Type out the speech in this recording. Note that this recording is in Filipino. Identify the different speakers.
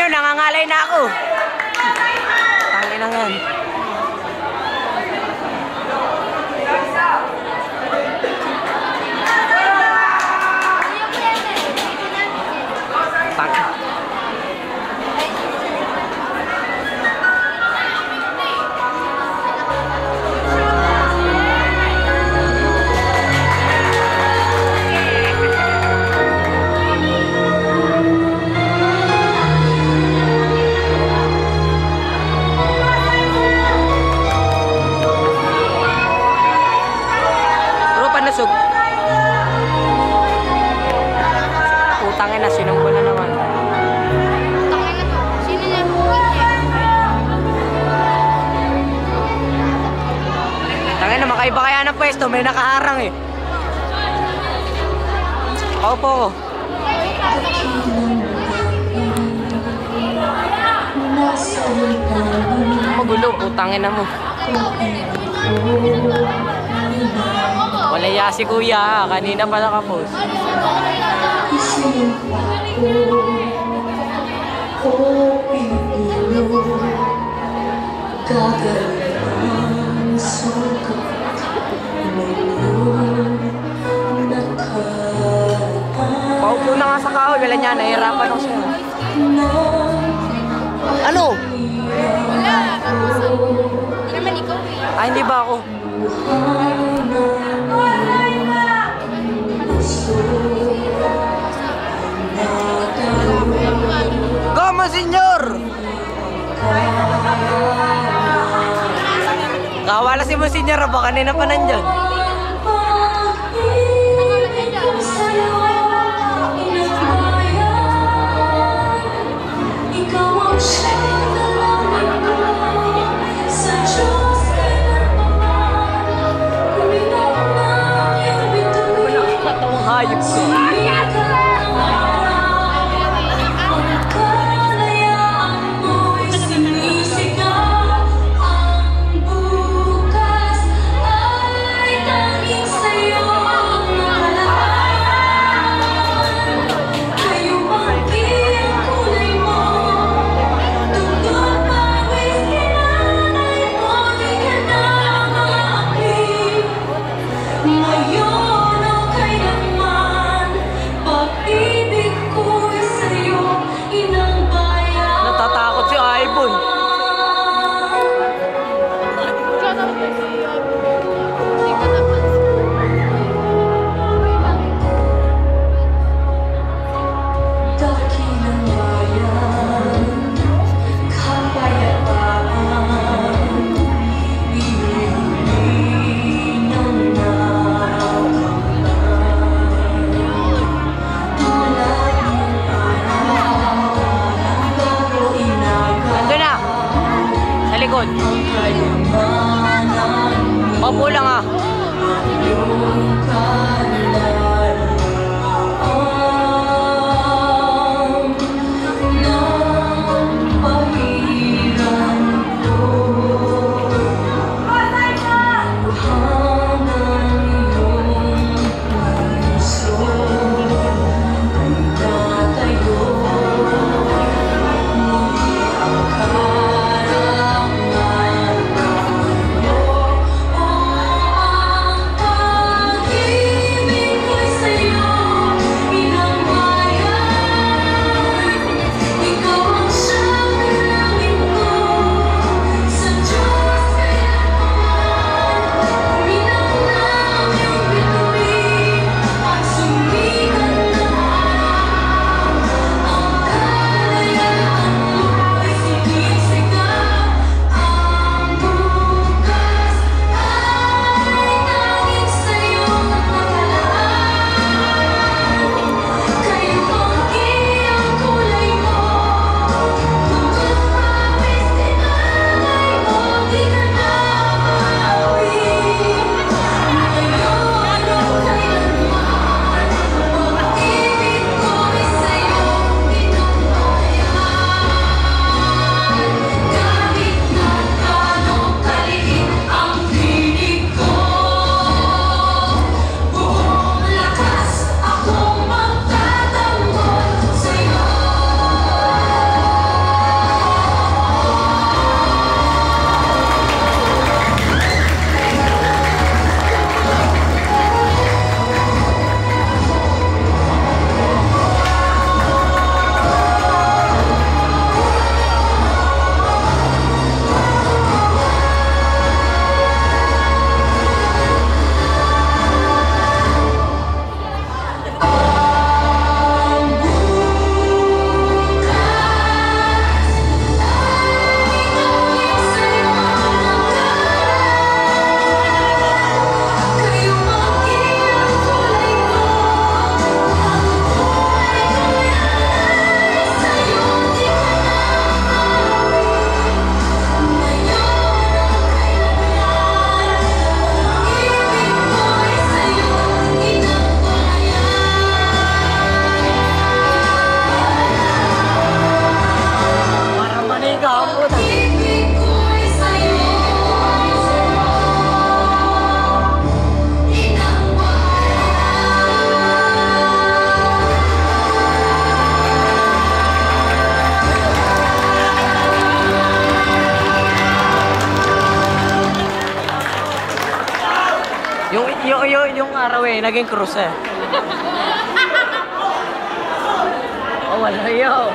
Speaker 1: nyo, nangangalay na ako. Tangin na yan. Putangin na, sinunggo na naman.
Speaker 2: Putangin na to. Sino na yung bukit niya?
Speaker 1: Tangin na, makaiba kaya ng pwesto, may nakaharang eh. Opo ko. Magulo, putangin na mo. Wala ya si kuya, kanina pa nakapost. Paupo na nga sa kahoy, wala niya, nahihirapan ako siya. Ano?
Speaker 2: Wala. Hindi naman ikaw eh.
Speaker 1: Ah, hindi ba ako? Go, Monsignor! Kawala si Monsignor, baka kanina pa nandyan. Hayop ko. Natatakot si Ibon. Likod. Opo lang ah. Yung araw eh, naging cruise eh. Oh, wala yun.